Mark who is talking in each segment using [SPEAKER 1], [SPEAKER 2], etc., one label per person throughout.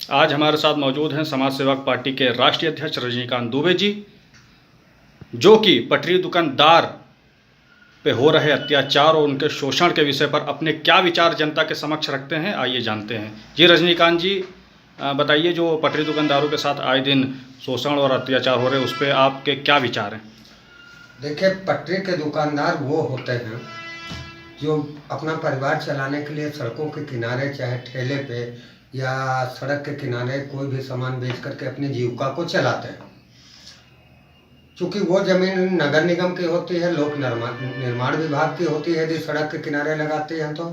[SPEAKER 1] आज हमारे साथ मौजूद हैं समाज सेवक पार्टी के राष्ट्रीय अध्यक्ष रजनीकांत दुबे जी, जो कि पटरी दुकानदार पे हो रहे अत्याचार और उनके शोषण के विषय पर अपने क्या विचार जनता के समक्ष रखते हैं। आइए जानते हैं। जी रजनीकांत जी, बताइए, जो पटरी दुकानदारों के साथ आए दिन शोषण और अत्याचार हो रहे हैं उस पर आपके क्या विचार हैं?
[SPEAKER 2] देखिए, पटरी के दुकानदार वो होते हैं जो अपना परिवार चलाने के लिए सड़कों के किनारे, चाहे ठेले पे या सड़क के किनारे कोई भी सामान बेच करके अपनी जीविका को चलाते हैं। चूँकि वो ज़मीन नगर निगम की होती है, लोक निर्माण विभाग की होती है, यदि सड़क के किनारे लगाते हैं तो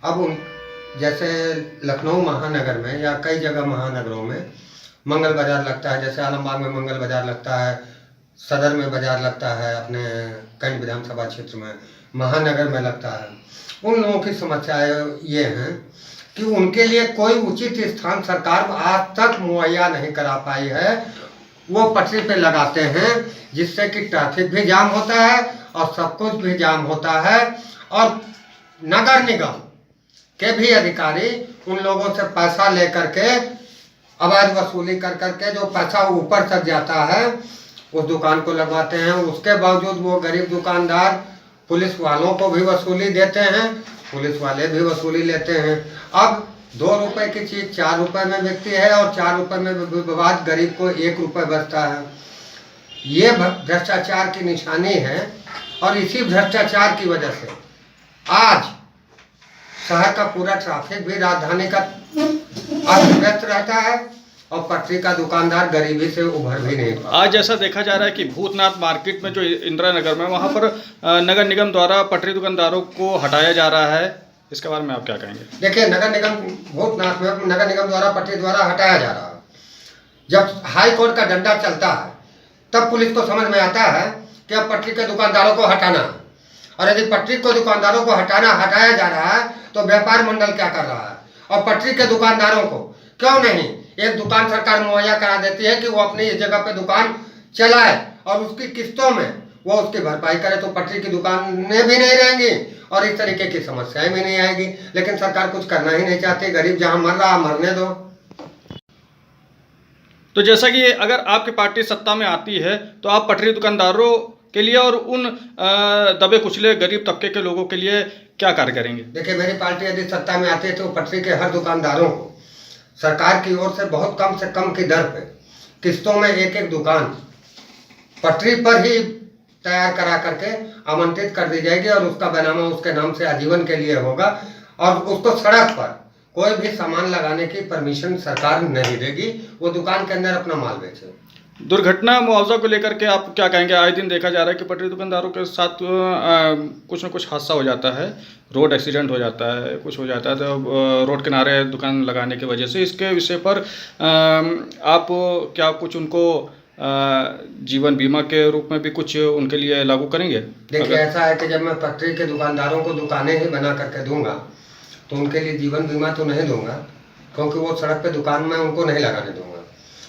[SPEAKER 2] अब जैसे लखनऊ महानगर में या कई जगह महानगरों में मंगल बाज़ार लगता है, जैसे आलमबाग में मंगल बाज़ार लगता है, सदर में बाज़ार लगता है, अपने कैंट विधानसभा क्षेत्र में महानगर में लगता है। उन लोगों की समस्याएं ये हैं कि उनके लिए कोई उचित स्थान सरकार आज तक मुहैया नहीं करा पाई है। वो पटरी पे लगाते हैं जिससे कि ट्रैफिक भी जाम होता है और सब कुछ भी जाम होता है, और नगर निगम के भी अधिकारी उन लोगों से पैसा लेकर के अवैध वसूली कर करके जो पैसा ऊपर तक जाता है उस दुकान को लगवाते हैं। उसके बावजूद वो गरीब दुकानदार पुलिस वालों को भी वसूली देते हैं, पुलिस वाले भी वसूली लेते हैं। अब 2 रुपए की चीज़ 4 रुपए में बिकती है और 4 रुपए में विवाद गरीब को 1 रुपए बचता है। ये भ्रष्टाचार की निशानी है, और इसी भ्रष्टाचार की वजह से आज शहर का पूरा ट्रैफिक भी राजधानी का अस्त व्यस्त रहता है और पटरी का दुकानदार गरीबी से उभर भी नहीं पाता।
[SPEAKER 1] आज ऐसा देखा जा रहा है कि भूतनाथ मार्केट में जो इंदिरा नगर में, वहाँ पर नगर निगम द्वारा पटरी दुकानदारों को हटाया जा रहा है। इसके बारे में आप क्या कहेंगे?
[SPEAKER 2] देखिए, नगर निगम भूतनाथ में नगर निगम द्वारा पटरी द्वारा हटाया जा रहा है। जब हाई कोर्ट का डंडा चलता है तब पुलिस को समझ में आता है कि अब पटरी के दुकानदारों को हटाना है, और यदि पटरी को दुकानदारों को हटाया जा रहा है तो व्यापार मंडल क्या कर रहा है, और पटरी के दुकानदारों को क्यों नहीं एक दुकान सरकार मुहैया करा देती है कि वो अपनी इस जगह पे दुकान चलाए और उसकी किस्तों में वो उसकी भरपाई करे, तो पटरी की दुकानें भी नहीं रहेंगी और इस तरीके की समस्याएं भी नहीं आएगी। लेकिन सरकार कुछ करना ही नहीं चाहती। गरीब जहां मर रहा मरने दो।
[SPEAKER 1] तो जैसा कि अगर आपकी पार्टी सत्ता में आती है तो आप पटरी दुकानदारों के लिए और उन दबे कुचले गरीब तबके के लोगों के लिए क्या कार्य करेंगे?
[SPEAKER 2] देखिए, मेरी पार्टी यदि सत्ता में आती है तो पटरी के हर दुकानदारों को सरकार की ओर से बहुत कम से कम की दर पे किस्तों में एक दुकान पटरी पर ही तैयार करा करके आमंत्रित कर दी जाएगी, और उसका बैनामा उसके नाम से आजीवन के लिए होगा, और उसको सड़क पर कोई भी सामान लगाने की परमिशन सरकार नहीं देगी। वो दुकान के अंदर अपना माल बेचे।
[SPEAKER 1] दुर्घटना मुआवजा को लेकर के आप क्या कहेंगे? आए दिन देखा जा रहा है कि पटरी दुकानदारों के साथ कुछ न कुछ हादसा हो जाता है, रोड एक्सीडेंट हो जाता है, कुछ हो जाता है, तो रोड किनारे दुकान लगाने की वजह से। इसके विषय पर आप क्या कुछ उनको जीवन बीमा के रूप में भी कुछ उनके लिए लागू करेंगे?
[SPEAKER 2] देखिए, ऐसा है कि जब मैं पटरी के दुकानदारों को दुकानें ही बना करके दूंगा तो उनके लिए जीवन बीमा तो नहीं दूंगा, क्योंकि वो सड़क पे दुकान में उनको नहीं लगाने दूंगा।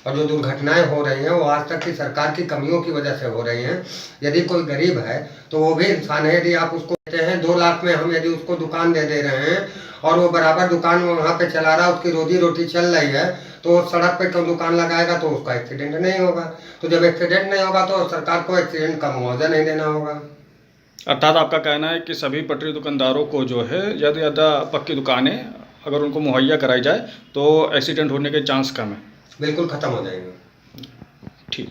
[SPEAKER 2] और जो दुर्घटनाएं हो रही हैं वो आज तक की सरकार की कमियों की वजह से हो रही हैं। यदि कोई गरीब है तो वो भी इंसान है। यदि आप उसको देते हैं 2 लाख में, हम यदि उसको दुकान दे रहे हैं और वो बराबर दुकान वहाँ पे चला रहा है, उसकी रोजी रोटी चल रही है, तो सड़क पे क्यों दुकान लगाएगा? तो उसका एक्सीडेंट नहीं होगा। तो जब एक्सीडेंट नहीं होगा तो सरकार को एक्सीडेंट का मुआवजा नहीं देना होगा।
[SPEAKER 1] अर्थात आपका कहना है कि सभी पटरी दुकानदारों को जो है ज़्यादा से ज़्यादा पक्की दुकानें अगर उनको मुहैया कराई जाए तो एक्सीडेंट होने के चांस कम है।
[SPEAKER 2] बिल्कुल खत्म हो जाएंगे।
[SPEAKER 1] ठीक।